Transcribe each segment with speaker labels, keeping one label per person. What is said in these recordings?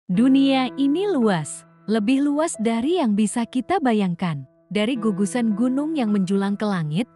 Speaker 1: Dunia ini luas, lebih luas dari yang bisa kita bayangkan. Dari gugusan gunung yang menjulang ke langit,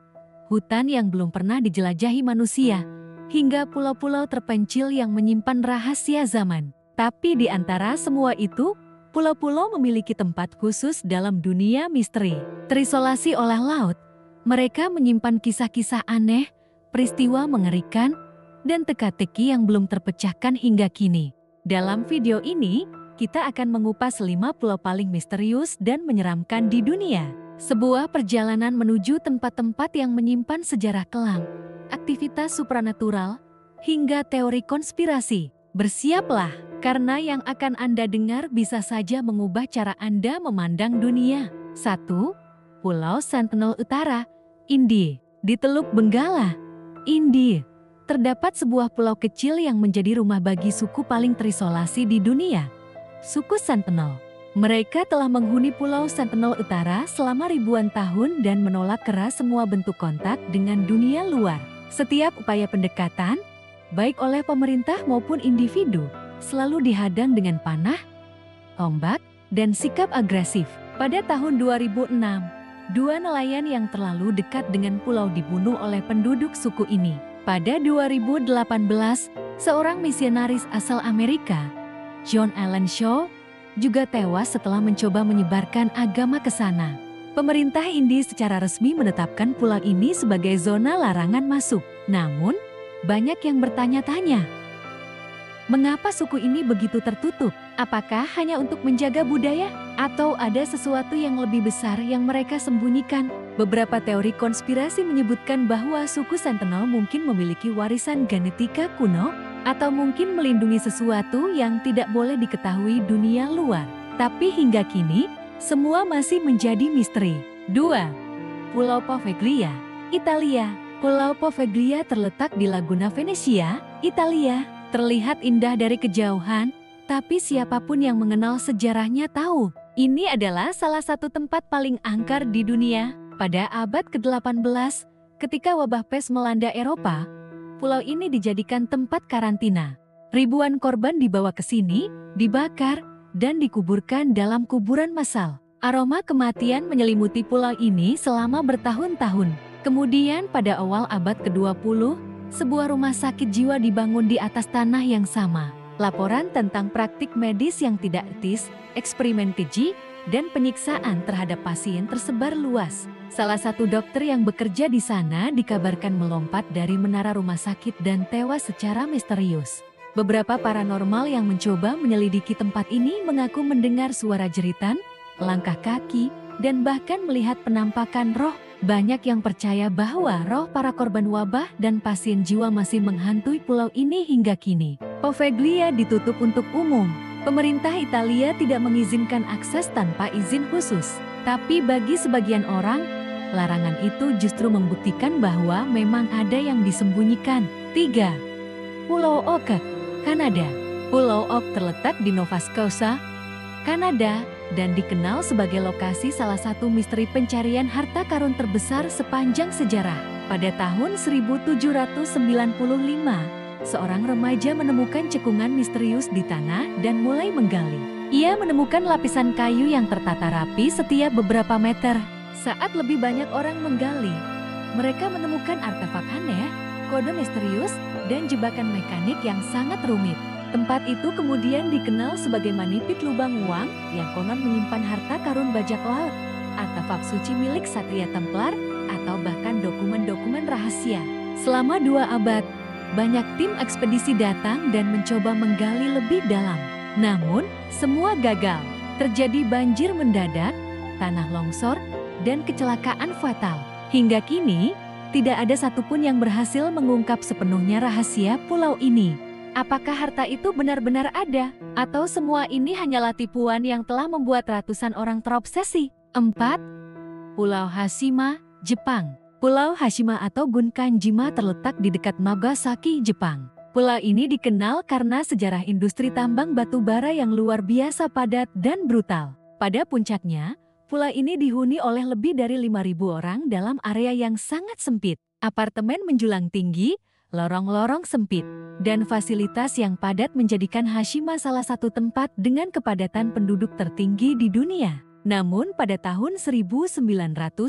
Speaker 1: hutan yang belum pernah dijelajahi manusia, hingga pulau-pulau terpencil yang menyimpan rahasia zaman. Tapi di antara semua itu, pulau-pulau memiliki tempat khusus dalam dunia misteri. Terisolasi oleh laut, mereka menyimpan kisah-kisah aneh, peristiwa mengerikan, dan teka-teki yang belum terpecahkan hingga kini. Dalam video ini, kita akan mengupas 5 pulau paling misterius dan menyeramkan di dunia. Sebuah perjalanan menuju tempat-tempat yang menyimpan sejarah kelam, aktivitas supranatural, hingga teori konspirasi. Bersiaplah, karena yang akan Anda dengar bisa saja mengubah cara Anda memandang dunia. 1. Pulau Sentinel Utara, India. Di Teluk Benggala, India, terdapat sebuah pulau kecil yang menjadi rumah bagi suku paling terisolasi di dunia, suku Sentinel. Mereka telah menghuni Pulau Sentinel Utara selama ribuan tahun dan menolak keras semua bentuk kontak dengan dunia luar. Setiap upaya pendekatan, baik oleh pemerintah maupun individu, selalu dihadang dengan panah, ombak, dan sikap agresif. Pada tahun 2006, 2 nelayan yang terlalu dekat dengan pulau dibunuh oleh penduduk suku ini. Pada 2018, seorang misionaris asal Amerika, John Allen Shaw, juga tewas setelah mencoba menyebarkan agama ke sana. Pemerintah India secara resmi menetapkan pulau ini sebagai zona larangan masuk. Namun, banyak yang bertanya-tanya, mengapa suku ini begitu tertutup? Apakah hanya untuk menjaga budaya? Atau ada sesuatu yang lebih besar yang mereka sembunyikan? Beberapa teori konspirasi menyebutkan bahwa suku Sentinel mungkin memiliki warisan genetika kuno, atau mungkin melindungi sesuatu yang tidak boleh diketahui dunia luar. Tapi hingga kini, semua masih menjadi misteri. 2. Pulau Poveglia, Italia. Pulau Poveglia terletak di Laguna Venezia, Italia. Terlihat indah dari kejauhan, tapi siapapun yang mengenal sejarahnya tahu, ini adalah salah satu tempat paling angker di dunia. Pada abad ke-18, ketika wabah pes melanda Eropa, pulau ini dijadikan tempat karantina. Ribuan korban dibawa ke sini, dibakar, dan dikuburkan dalam kuburan massal. Aroma kematian menyelimuti pulau ini selama bertahun-tahun. Kemudian pada awal abad ke-20, sebuah rumah sakit jiwa dibangun di atas tanah yang sama. Laporan tentang praktik medis yang tidak etis, eksperimen keji, dan penyiksaan terhadap pasien tersebar luas. Salah satu dokter yang bekerja di sana dikabarkan melompat dari menara rumah sakit dan tewas secara misterius. Beberapa paranormal yang mencoba menyelidiki tempat ini mengaku mendengar suara jeritan, langkah kaki, dan bahkan melihat penampakan roh. Banyak yang percaya bahwa roh para korban wabah dan pasien jiwa masih menghantui pulau ini hingga kini. Poveglia ditutup untuk umum. Pemerintah Italia tidak mengizinkan akses tanpa izin khusus. Tapi bagi sebagian orang, larangan itu justru membuktikan bahwa memang ada yang disembunyikan. 3. Pulau Oak, Kanada. Pulau Oak terletak di Nova Scotia, Kanada, dan dikenal sebagai lokasi salah satu misteri pencarian harta karun terbesar sepanjang sejarah. Pada tahun 1795, seorang remaja menemukan cekungan misterius di tanah dan mulai menggali. Ia menemukan lapisan kayu yang tertata rapi setiap beberapa meter. Saat lebih banyak orang menggali, mereka menemukan artefak aneh, kode misterius, dan jebakan mekanik yang sangat rumit. Tempat itu kemudian dikenal sebagai Manipit Lubang Uang yang konon menyimpan harta karun bajak laut, artefak suci milik Satria Templar, atau bahkan dokumen-dokumen rahasia. Selama 2 abad, banyak tim ekspedisi datang dan mencoba menggali lebih dalam. Namun, semua gagal. Terjadi banjir mendadak, tanah longsor, dan kecelakaan fatal. Hingga kini, tidak ada satupun yang berhasil mengungkap sepenuhnya rahasia pulau ini. Apakah harta itu benar-benar ada? Atau semua ini hanyalah tipuan yang telah membuat ratusan orang terobsesi? 4. Pulau Hashima, Jepang. Pulau Hashima atau Gunkanjima terletak di dekat Nagasaki, Jepang. Pulau ini dikenal karena sejarah industri tambang batu bara yang luar biasa padat dan brutal. Pada puncaknya, pulau ini dihuni oleh lebih dari 5.000 orang dalam area yang sangat sempit. Apartemen menjulang tinggi, lorong-lorong sempit, dan fasilitas yang padat menjadikan Hashima salah satu tempat dengan kepadatan penduduk tertinggi di dunia. Namun pada tahun 1974,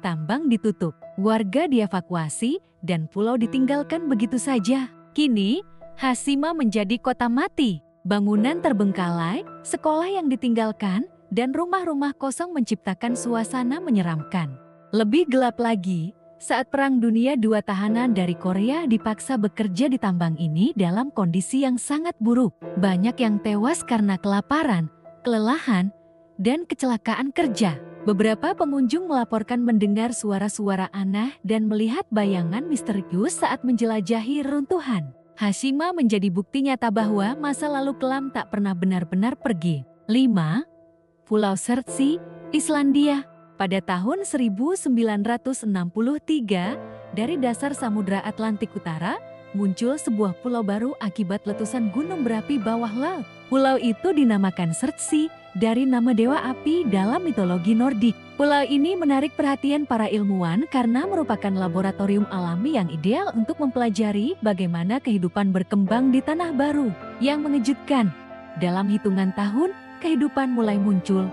Speaker 1: tambang ditutup, warga dievakuasi, dan pulau ditinggalkan begitu saja. Kini, Hashima menjadi kota mati. Bangunan terbengkalai, sekolah yang ditinggalkan, dan rumah-rumah kosong menciptakan suasana menyeramkan. Lebih gelap lagi, saat Perang Dunia II tahanan dari Korea dipaksa bekerja di tambang ini dalam kondisi yang sangat buruk. Banyak yang tewas karena kelaparan, kelelahan, dan kecelakaan kerja. Beberapa pengunjung melaporkan mendengar suara-suara aneh dan melihat bayangan misterius saat menjelajahi reruntuhan. Hashima menjadi bukti nyata bahwa masa lalu kelam tak pernah benar-benar pergi. 5. Pulau Surtsey, Islandia. Pada tahun 1963, dari dasar Samudra Atlantik Utara, muncul sebuah pulau baru akibat letusan gunung berapi bawah laut. Pulau itu dinamakan Surtsey dari nama dewa api dalam mitologi Nordik. Pulau ini menarik perhatian para ilmuwan karena merupakan laboratorium alami yang ideal untuk mempelajari bagaimana kehidupan berkembang di tanah baru. Yang mengejutkan, dalam hitungan tahun, kehidupan mulai muncul.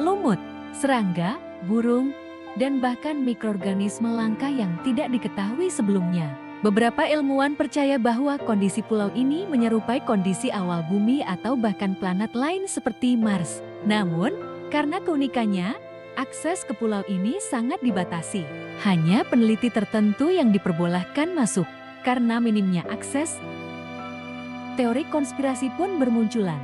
Speaker 1: Lumut, serangga, burung, dan bahkan mikroorganisme langka yang tidak diketahui sebelumnya. Beberapa ilmuwan percaya bahwa kondisi pulau ini menyerupai kondisi awal bumi atau bahkan planet lain seperti Mars. Namun, karena keunikannya, akses ke pulau ini sangat dibatasi. Hanya peneliti tertentu yang diperbolehkan masuk. Karena minimnya akses, teori konspirasi pun bermunculan.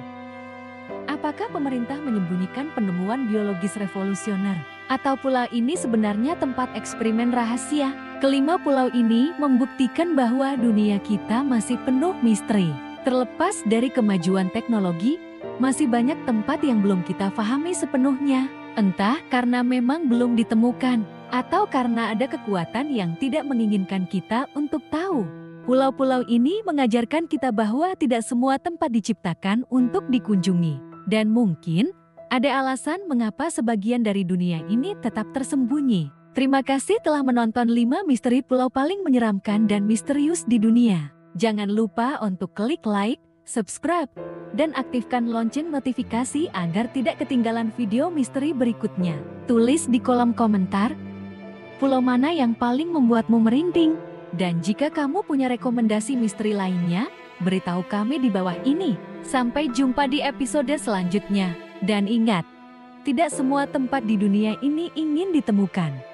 Speaker 1: Apakah pemerintah menyembunyikan penemuan biologis revolusioner? Atau pulau ini sebenarnya tempat eksperimen rahasia? Kelima pulau ini membuktikan bahwa dunia kita masih penuh misteri. Terlepas dari kemajuan teknologi, masih banyak tempat yang belum kita pahami sepenuhnya. Entah karena memang belum ditemukan, atau karena ada kekuatan yang tidak menginginkan kita untuk tahu. Pulau-pulau ini mengajarkan kita bahwa tidak semua tempat diciptakan untuk dikunjungi. Dan mungkin ada alasan mengapa sebagian dari dunia ini tetap tersembunyi. Terima kasih telah menonton 5 misteri pulau paling menyeramkan dan misterius di dunia. Jangan lupa untuk klik like, subscribe, dan aktifkan lonceng notifikasi agar tidak ketinggalan video misteri berikutnya. Tulis di kolom komentar, pulau mana yang paling membuatmu merinding? Dan jika kamu punya rekomendasi misteri lainnya, beritahu kami di bawah ini. Sampai jumpa di episode selanjutnya. Dan ingat, tidak semua tempat di dunia ini ingin ditemukan.